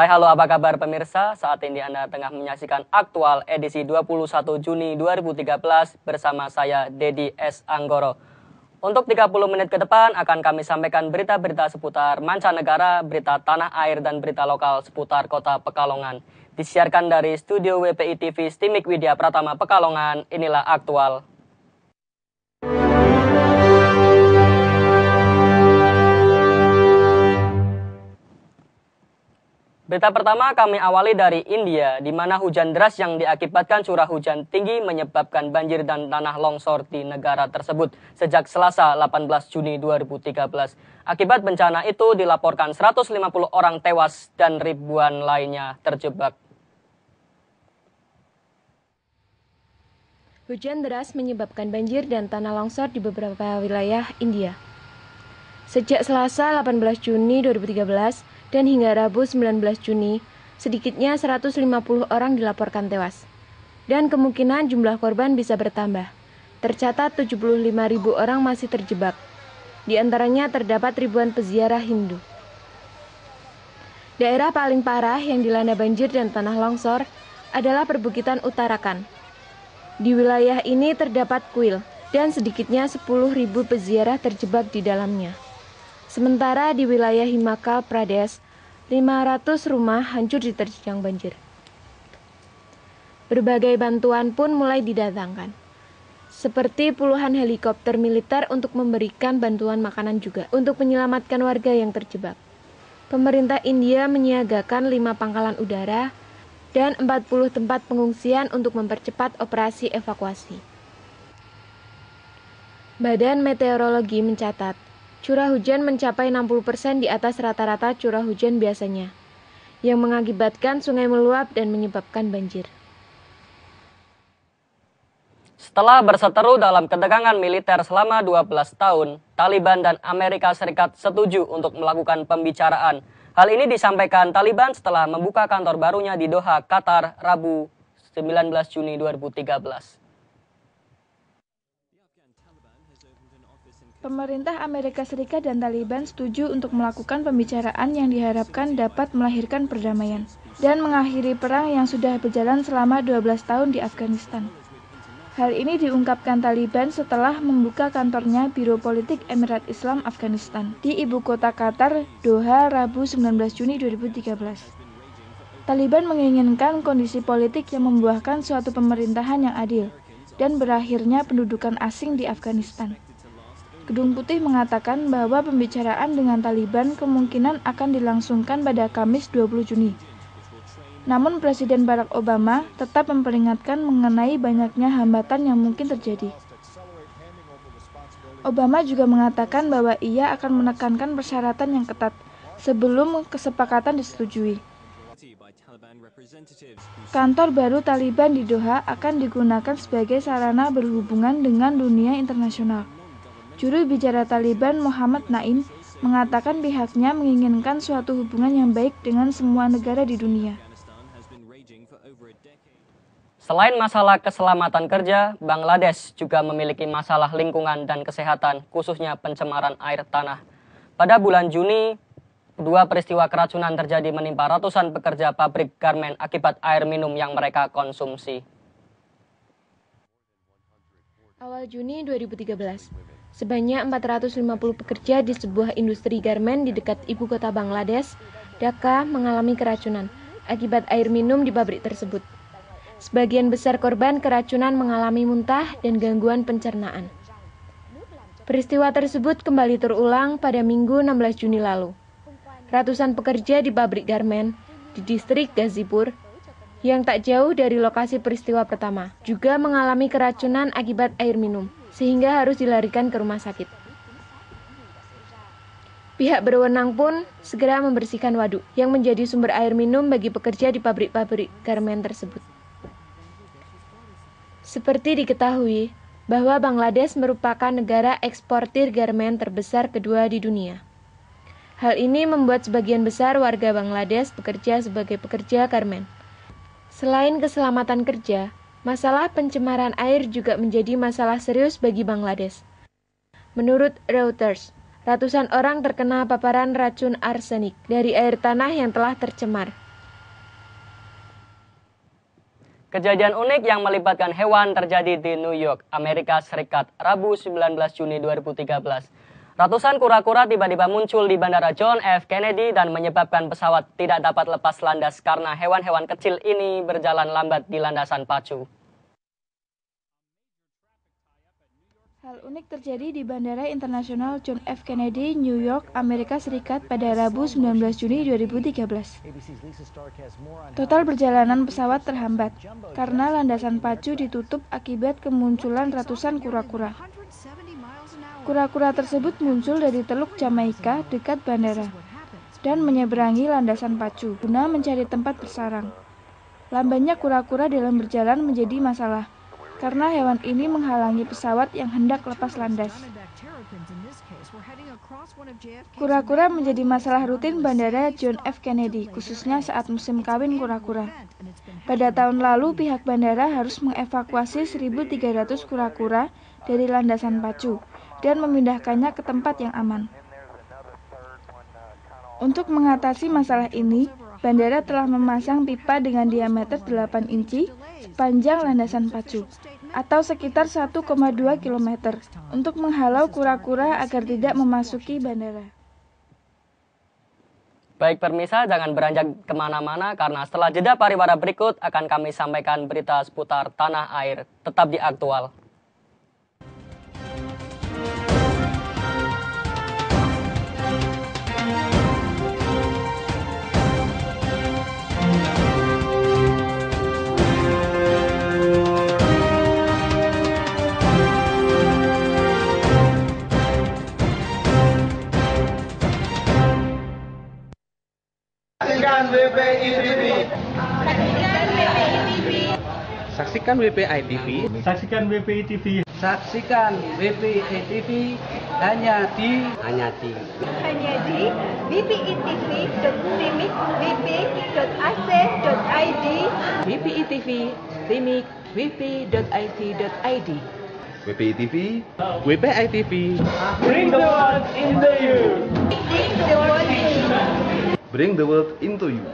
Hai halo, apa kabar pemirsa? Saat ini Anda tengah menyaksikan aktual edisi 21 Juni 2013 bersama saya Dedi S. Anggoro. Untuk 30 menit ke depan akan kami sampaikan berita-berita seputar mancanegara, berita tanah air, dan berita lokal seputar kota Pekalongan. Disiarkan dari studio WPI TV Stimik Widya Pratama Pekalongan, inilah aktual. Berita pertama kami awali dari India, di mana hujan deras yang diakibatkan curah hujan tinggi menyebabkan banjir dan tanah longsor di negara tersebut sejak Selasa 18 Juni 2013. Akibat bencana itu dilaporkan 150 orang tewas dan ribuan lainnya terjebak. Hujan deras menyebabkan banjir dan tanah longsor di beberapa wilayah India. Sejak Selasa 18 Juni 2013, dan hingga Rabu 19 Juni, sedikitnya 150 orang dilaporkan tewas. Dan kemungkinan jumlah korban bisa bertambah. Tercatat 75.000 orang masih terjebak. Di antaranya terdapat ribuan peziarah Hindu. Daerah paling parah yang dilanda banjir dan tanah longsor adalah perbukitan Uttarakhand. Di wilayah ini terdapat kuil, dan sedikitnya 10.000 peziarah terjebak di dalamnya. Sementara di wilayah Himachal Pradesh, 500 rumah hancur diterjang banjir. Berbagai bantuan pun mulai didatangkan, seperti puluhan helikopter militer untuk memberikan bantuan makanan juga untuk menyelamatkan warga yang terjebak. Pemerintah India menyiagakan 5 pangkalan udara dan 40 tempat pengungsian untuk mempercepat operasi evakuasi. Badan Meteorologi mencatat, curah hujan mencapai 60% di atas rata-rata curah hujan biasanya, yang mengakibatkan sungai meluap dan menyebabkan banjir. Setelah berseteru dalam ketegangan militer selama 12 tahun, Taliban dan Amerika Serikat setuju untuk melakukan pembicaraan. Hal ini disampaikan Taliban setelah membuka kantor barunya di Doha, Qatar, Rabu 19 Juni 2013. Pemerintah Amerika Serikat dan Taliban setuju untuk melakukan pembicaraan yang diharapkan dapat melahirkan perdamaian dan mengakhiri perang yang sudah berjalan selama 12 tahun di Afghanistan. Hal ini diungkapkan Taliban setelah membuka kantornya Biro Politik Emirat Islam Afghanistan di ibu kota Qatar, Doha, Rabu 19 Juni 2013. Taliban menginginkan kondisi politik yang membuahkan suatu pemerintahan yang adil dan berakhirnya pendudukan asing di Afghanistan. Gedung Putih mengatakan bahwa pembicaraan dengan Taliban kemungkinan akan dilangsungkan pada Kamis 20 Juni. Namun Presiden Barack Obama tetap memperingatkan mengenai banyaknya hambatan yang mungkin terjadi. Obama juga mengatakan bahwa ia akan menekankan persyaratan yang ketat sebelum kesepakatan disetujui. Kantor baru Taliban di Doha akan digunakan sebagai sarana berhubungan dengan dunia internasional. Juru bicara Taliban Muhammad Naim mengatakan pihaknya menginginkan suatu hubungan yang baik dengan semua negara di dunia. Selain masalah keselamatan kerja, Bangladesh juga memiliki masalah lingkungan dan kesehatan, khususnya pencemaran air tanah. Pada bulan Juni, 2 peristiwa keracunan terjadi menimpa ratusan pekerja pabrik garmen akibat air minum yang mereka konsumsi. Awal Juni 2013, sebanyak 450 pekerja di sebuah industri garmen di dekat ibu kota Bangladesh, Dhaka, mengalami keracunan akibat air minum di pabrik tersebut. Sebagian besar korban keracunan mengalami muntah dan gangguan pencernaan. Peristiwa tersebut kembali terulang pada Minggu 16 Juni lalu. Ratusan pekerja di pabrik garmen di distrik Gazipur, yang tak jauh dari lokasi peristiwa pertama, juga mengalami keracunan akibat air minum, sehingga harus dilarikan ke rumah sakit. Pihak berwenang pun segera membersihkan waduk yang menjadi sumber air minum bagi pekerja di pabrik-pabrik garmen tersebut. Seperti diketahui bahwa Bangladesh merupakan negara eksportir garmen terbesar kedua di dunia. Hal ini membuat sebagian besar warga Bangladesh bekerja sebagai pekerja garmen. Selain keselamatan kerja, masalah pencemaran air juga menjadi masalah serius bagi Bangladesh. Menurut Reuters, ratusan orang terkena paparan racun arsenik dari air tanah yang telah tercemar. Kejadian unik yang melibatkan hewan terjadi di New York, Amerika Serikat, Rabu 19 Juni 2013. Ratusan kura-kura tiba-tiba muncul di Bandara John F. Kennedy dan menyebabkan pesawat tidak dapat lepas landas karena hewan-hewan kecil ini berjalan lambat di landasan pacu. Hal unik terjadi di Bandara Internasional John F. Kennedy, New York, Amerika Serikat pada Rabu 19 Juni 2013. Total perjalanan pesawat terhambat karena landasan pacu ditutup akibat kemunculan ratusan kura-kura. Kura-kura tersebut muncul dari Teluk Jamaika dekat bandara dan menyeberangi landasan pacu guna mencari tempat bersarang. Lambannya kura-kura dalam berjalan menjadi masalah karena hewan ini menghalangi pesawat yang hendak lepas landas. Kura-kura menjadi masalah rutin Bandara John F. Kennedy, khususnya saat musim kawin kura-kura. Pada tahun lalu, pihak bandara harus mengevakuasi 1.300 kura-kura dari landasan pacu dan memindahkannya ke tempat yang aman. Untuk mengatasi masalah ini, bandara telah memasang pipa dengan diameter 8 inci sepanjang landasan pacu, atau sekitar 1,2 km, untuk menghalau kura-kura agar tidak memasuki bandara. Baik pemirsa, jangan beranjak kemana-mana karena setelah jeda pariwara berikut akan kami sampaikan berita seputar tanah air. Tetap di Aktual. Saksikan WPI TV. Saksikan WPI TV. Saksikan WPI TV hanya di wpitv.timik.wp.ac.id WPI TV, Timik, wp.ic.id. WPI TV, WPI TV. Bring the world into you. Bring the world in you. bring the world into you.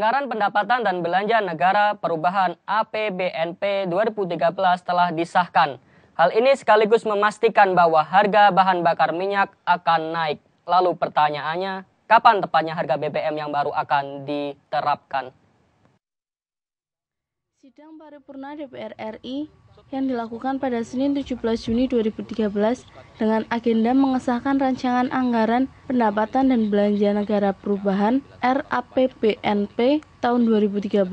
Anggaran Pendapatan dan Belanja Negara Perubahan APBNP 2013 telah disahkan. Hal ini sekaligus memastikan bahwa harga bahan bakar minyak akan naik. Lalu pertanyaannya, kapan tepatnya harga BBM yang baru akan diterapkan? Sidang paripurna DPR RI yang dilakukan pada Senin 17 Juni 2013 dengan agenda mengesahkan rancangan anggaran pendapatan dan belanja negara perubahan RAPBNP tahun 2013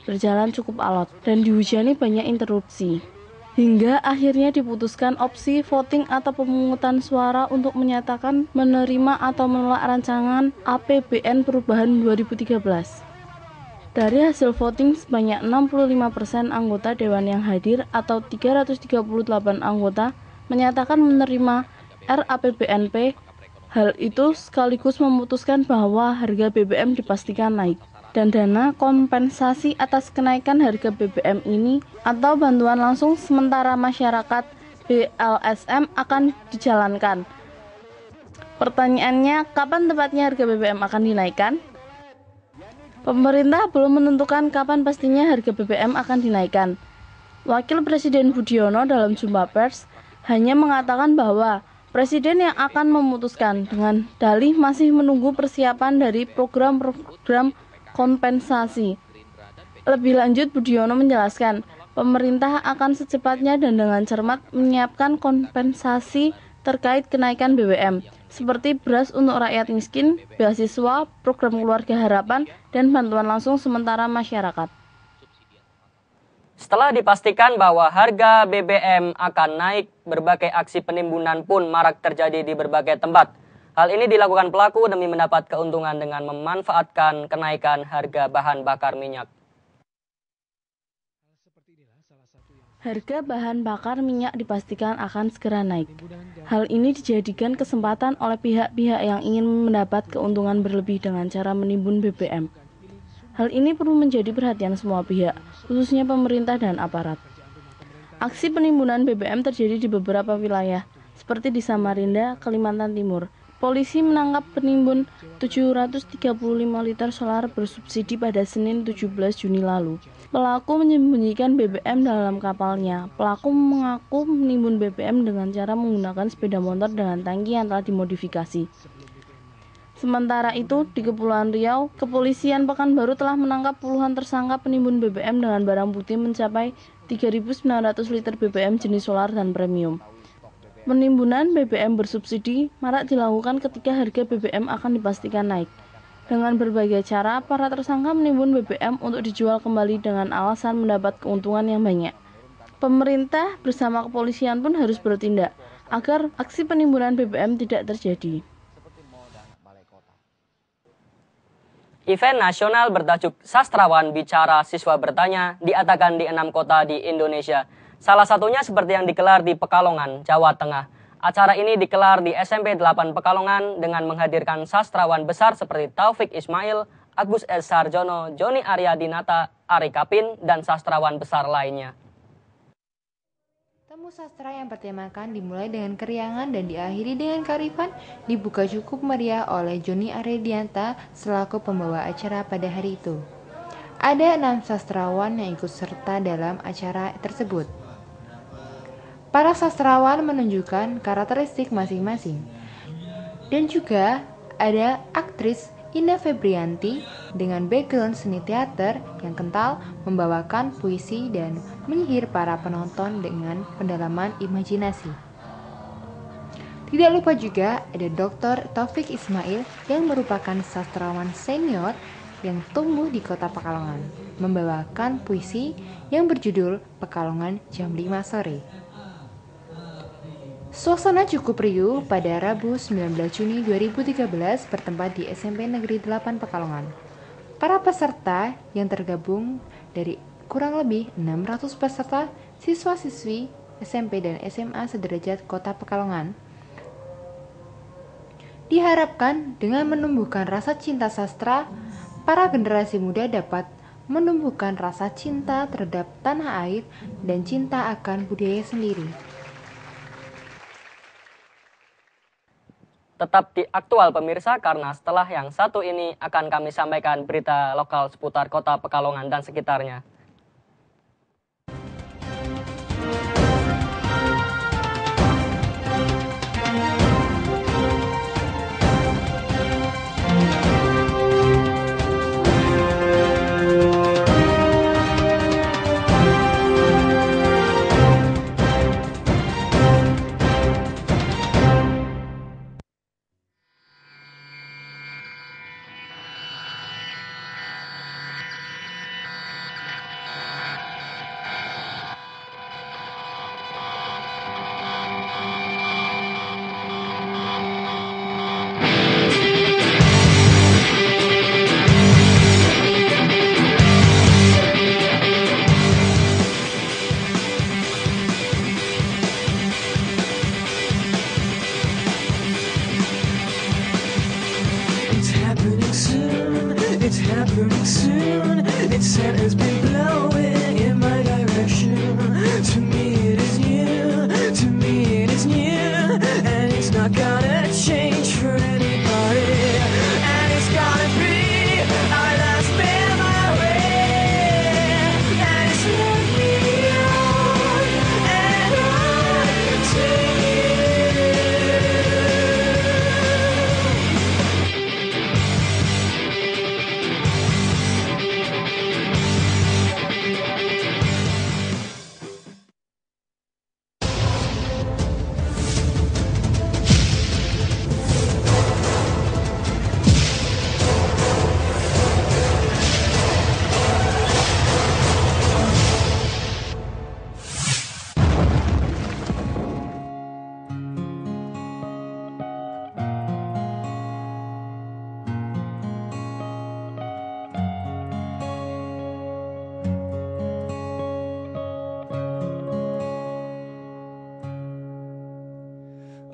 berjalan cukup alot dan dihujani banyak interupsi. Hingga akhirnya diputuskan opsi voting atau pemungutan suara untuk menyatakan menerima atau menolak rancangan APBN perubahan 2013. Dari hasil voting, sebanyak 65% anggota Dewan yang hadir atau 338 anggota menyatakan menerima RAPBNP. Hal itu sekaligus memutuskan bahwa harga BBM dipastikan naik dan dana kompensasi atas kenaikan harga BBM ini atau bantuan langsung sementara masyarakat BLSM akan dijalankan. Pertanyaannya, kapan tepatnya harga BBM akan dinaikkan? Pemerintah belum menentukan kapan pastinya harga BBM akan dinaikkan. Wakil Presiden Budiono dalam jumpa pers hanya mengatakan bahwa Presiden yang akan memutuskan dengan dalih masih menunggu persiapan dari program-program kompensasi. Lebih lanjut, Budiono menjelaskan, pemerintah akan secepatnya dan dengan cermat menyiapkan kompensasi terkait kenaikan BBM, seperti beras untuk rakyat miskin, beasiswa, program keluarga harapan, dan bantuan langsung sementara masyarakat. Setelah dipastikan bahwa harga BBM akan naik, berbagai aksi penimbunan pun marak terjadi di berbagai tempat. Hal ini dilakukan pelaku demi mendapat keuntungan dengan memanfaatkan kenaikan harga bahan bakar minyak. Harga bahan bakar minyak dipastikan akan segera naik. Hal ini dijadikan kesempatan oleh pihak-pihak yang ingin mendapat keuntungan berlebih dengan cara menimbun BBM. Hal ini perlu menjadi perhatian semua pihak, khususnya pemerintah dan aparat. Aksi penimbunan BBM terjadi di beberapa wilayah, seperti di Samarinda, Kalimantan Timur. Polisi menangkap penimbun 735 liter solar bersubsidi pada Senin 17 Juni lalu. Pelaku menyembunyikan BBM dalam kapalnya. Pelaku mengaku menimbun BBM dengan cara menggunakan sepeda motor dengan tangki yang telah dimodifikasi. Sementara itu, di Kepulauan Riau, kepolisian Pekanbaru telah menangkap puluhan tersangka penimbun BBM dengan barang bukti mencapai 3.900 liter BBM jenis solar dan premium. Penimbunan BBM bersubsidi marak dilakukan ketika harga BBM akan dipastikan naik. Dengan berbagai cara, para tersangka menimbun BBM untuk dijual kembali dengan alasan mendapat keuntungan yang banyak. Pemerintah bersama kepolisian pun harus bertindak agar aksi penimbunan BBM tidak terjadi. Event nasional bertajuk Sastrawan Bicara Siswa Bertanya diadakan di 6 kota di Indonesia. Salah satunya seperti yang digelar di Pekalongan, Jawa Tengah. Acara ini digelar di SMP 8 Pekalongan dengan menghadirkan sastrawan besar seperti Taufik Ismail, Agus S. Sarjono, Joni Arya Dinata, Ari Kapin, dan sastrawan besar lainnya. Temu sastra yang bertemakan dimulai dengan keriangan dan diakhiri dengan kearifan dibuka cukup meriah oleh Joni Aredianta selaku pembawa acara pada hari itu. Ada 6 sastrawan yang ikut serta dalam acara tersebut. Para sastrawan menunjukkan karakteristik masing-masing. Dan juga ada aktris Ina Febrianti dengan background seni teater yang kental membawakan puisi dan menyihir para penonton dengan pendalaman imajinasi. Tidak lupa juga ada Dr. Taufik Ismail yang merupakan sastrawan senior yang tumbuh di kota Pekalongan, membawakan puisi yang berjudul Pekalongan Jam 5 Sore. Suasana cukup riuh pada Rabu 19 Juni 2013 bertempat di SMP Negeri 8 Pekalongan. Para peserta yang tergabung dari kurang lebih 600 peserta siswa-siswi SMP dan SMA sederajat Kota Pekalongan diharapkan dengan menumbuhkan rasa cinta sastra, para generasi muda dapat menumbuhkan rasa cinta terhadap tanah air dan cinta akan budaya sendiri. Tetap di Aktual pemirsa, karena setelah yang satu ini akan kami sampaikan berita lokal seputar kota Pekalongan dan sekitarnya.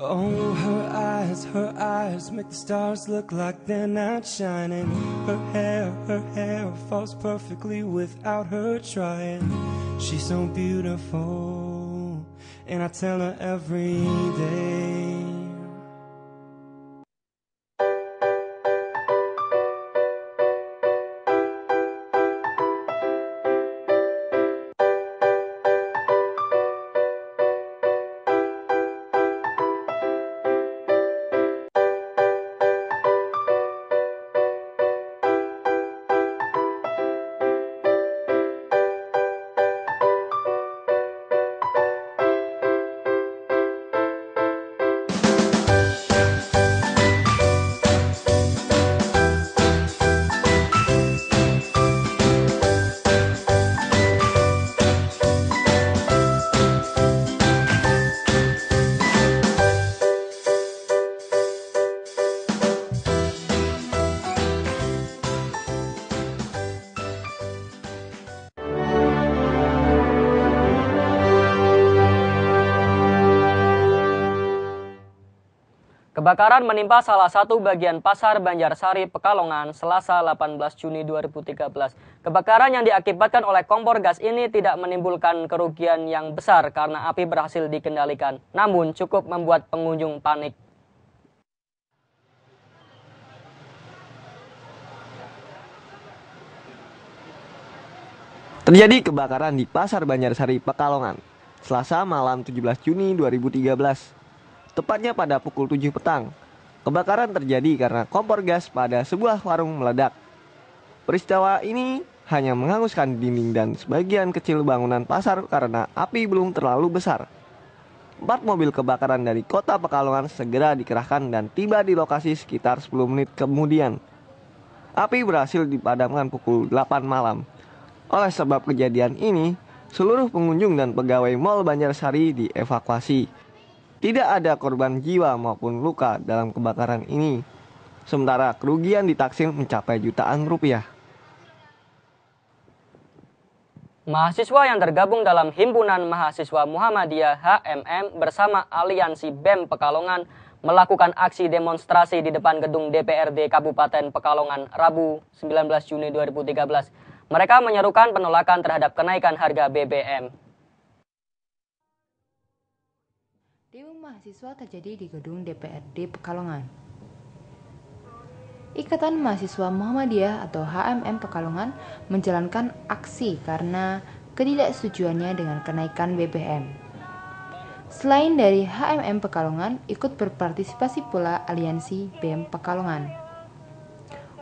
Oh, her eyes make the stars look like they're not shining. Her hair falls perfectly without her trying. She's so beautiful, and I tell her every day. Kebakaran menimpa salah satu bagian pasar Banjarsari, Pekalongan, Selasa 18 Juni 2013. Kebakaran yang diakibatkan oleh kompor gas ini tidak menimbulkan kerugian yang besar karena api berhasil dikendalikan, namun cukup membuat pengunjung panik. Terjadi kebakaran di Pasar Banjarsari, Pekalongan, Selasa malam 17 Juni 2013. Tepatnya pada pukul 7 petang. Kebakaran terjadi karena kompor gas pada sebuah warung meledak. Peristiwa ini hanya menghanguskan dinding dan sebagian kecil bangunan pasar karena api belum terlalu besar. 4 mobil kebakaran dari kota Pekalongan segera dikerahkan dan tiba di lokasi sekitar 10 menit kemudian. Api berhasil dipadamkan pukul 8 malam. Oleh sebab kejadian ini, seluruh pengunjung dan pegawai Mall Banjarsari dievakuasi. Tidak ada korban jiwa maupun luka dalam kebakaran ini. Sementara kerugian ditaksir mencapai jutaan rupiah. Mahasiswa yang tergabung dalam Himpunan Mahasiswa Muhammadiyah HMM bersama Aliansi BEM Pekalongan melakukan aksi demonstrasi di depan gedung DPRD Kabupaten Pekalongan Rabu 19 Juni 2013. Mereka menyerukan penolakan terhadap kenaikan harga BBM. Demo mahasiswa terjadi di gedung DPRD Pekalongan. Ikatan Mahasiswa Muhammadiyah atau HMM Pekalongan menjalankan aksi karena ketidaksetujuannya dengan kenaikan BBM. Selain dari HMM Pekalongan, ikut berpartisipasi pula Aliansi BEM Pekalongan.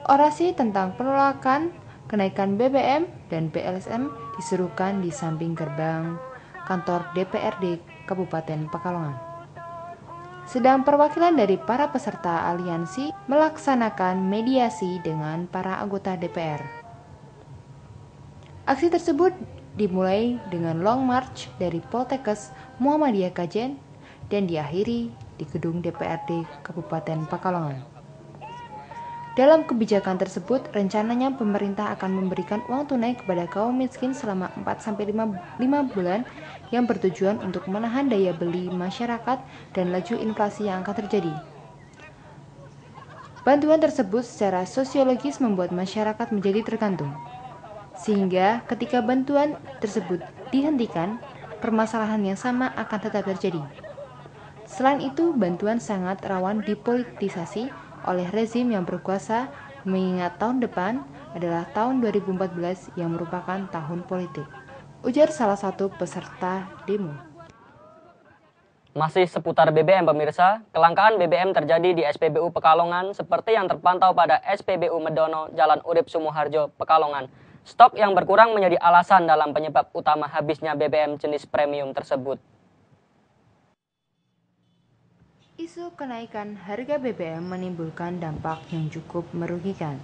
Orasi tentang penolakan kenaikan BBM dan BLSM diserukan di samping gerbang kantor DPRD Kabupaten Pekalongan. Sedang perwakilan dari para peserta aliansi melaksanakan mediasi dengan para anggota DPR. Aksi tersebut dimulai dengan long march dari Poltekkes Muhammadiyah Kajen dan diakhiri di gedung DPRD Kabupaten Pekalongan. Dalam kebijakan tersebut, rencananya pemerintah akan memberikan uang tunai kepada kaum miskin selama 4-5 bulan yang bertujuan untuk menahan daya beli masyarakat dan laju inflasi yang akan terjadi. Bantuan tersebut secara sosiologis membuat masyarakat menjadi tergantung, sehingga ketika bantuan tersebut dihentikan, permasalahan yang sama akan tetap terjadi. Selain itu, bantuan sangat rawan dipolitisasi oleh rezim yang berkuasa, mengingat tahun depan adalah tahun 2014 yang merupakan tahun politik, ujar salah satu peserta demo. Masih seputar BBM pemirsa, kelangkaan BBM terjadi di SPBU Pekalongan seperti yang terpantau pada SPBU Medono, Jalan Urip Sumoharjo, Pekalongan. Stok yang berkurang menjadi alasan dalam penyebab utama habisnya BBM jenis premium tersebut. Isu kenaikan harga BBM menimbulkan dampak yang cukup merugikan.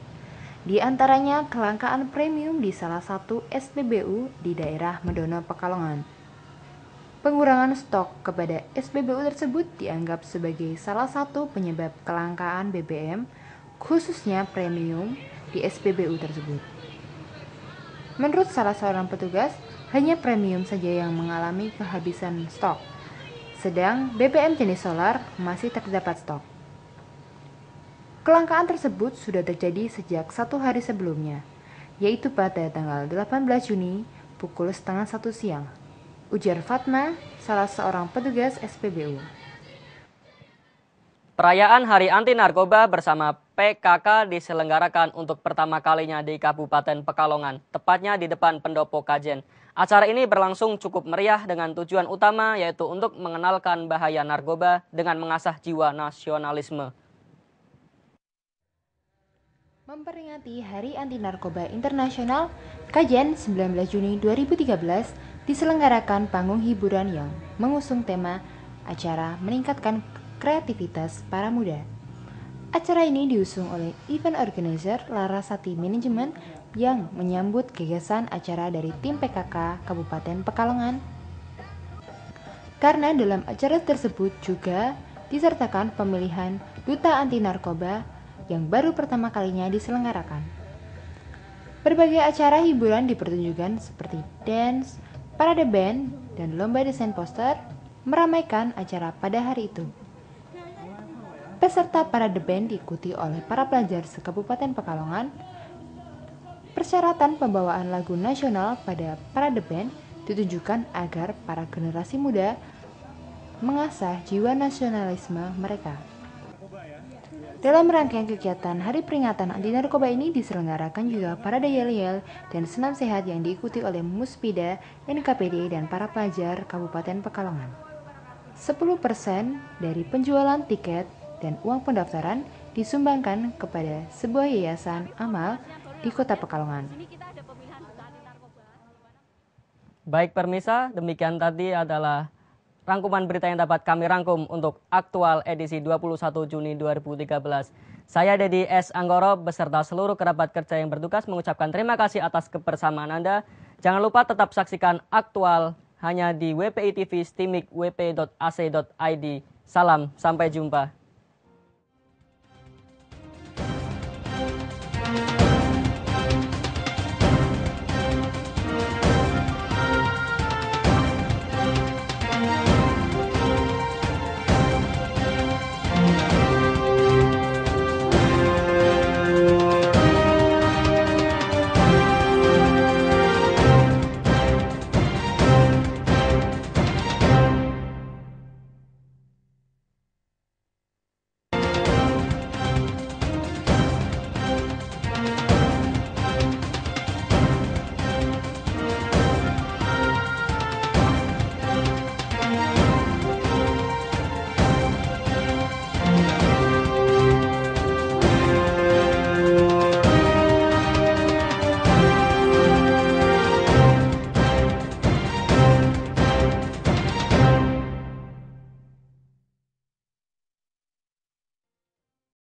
Di antaranya kelangkaan premium di salah satu SPBU di daerah Medono, Pekalongan. Pengurangan stok kepada SPBU tersebut dianggap sebagai salah satu penyebab kelangkaan BBM, khususnya premium di SPBU tersebut. Menurut salah seorang petugas, hanya premium saja yang mengalami kehabisan stok. sedang BBM jenis solar masih terdapat stok. Kelangkaan tersebut sudah terjadi sejak 1 hari sebelumnya, yaitu pada tanggal 18 Juni pukul 12:30 siang. Ujar Fatma, salah seorang petugas SPBU. Perayaan Hari Anti Narkoba bersama PKK diselenggarakan untuk pertama kalinya di Kabupaten Pekalongan, tepatnya di depan Pendopo Kajen. Acara ini berlangsung cukup meriah dengan tujuan utama yaitu untuk mengenalkan bahaya narkoba dengan mengasah jiwa nasionalisme. Memperingati Hari Anti Narkoba Internasional, Kajen 19 Juni 2013 diselenggarakan panggung hiburan yang mengusung tema acara meningkatkan kreativitas para muda. Acara ini diusung oleh event organizer Larasati Management yang menyambut gagasan acara dari tim PKK Kabupaten Pekalongan. Karena dalam acara tersebut juga disertakan pemilihan Duta Anti Narkoba yang baru pertama kalinya diselenggarakan. Berbagai acara hiburan dipertunjukkan seperti dance, parade band, dan lomba desain poster meramaikan acara pada hari itu. Peserta parade band diikuti oleh para pelajar se-Kabupaten Pekalongan. Persyaratan pembawaan lagu nasional pada parade band ditujukan agar para generasi muda mengasah jiwa nasionalisme mereka. Dalam rangkaian kegiatan Hari Peringatan Anti Narkoba ini diselenggarakan juga parade yel-yel dan senam sehat yang diikuti oleh Muspida, NKPD, dan para pelajar Kabupaten Pekalongan. 10% dari penjualan tiket dan uang pendaftaran disumbangkan kepada sebuah yayasan amal di Kota Pekalongan. Baik pemirsa, demikian tadi adalah rangkuman berita yang dapat kami rangkum untuk aktual edisi 21 Juni 2013. Saya Dedi S. Anggoro beserta seluruh kerabat kerja yang bertugas mengucapkan terima kasih atas kebersamaan Anda. Jangan lupa tetap saksikan aktual hanya di WPI TV Stimik wp.ac.id. Salam, sampai jumpa.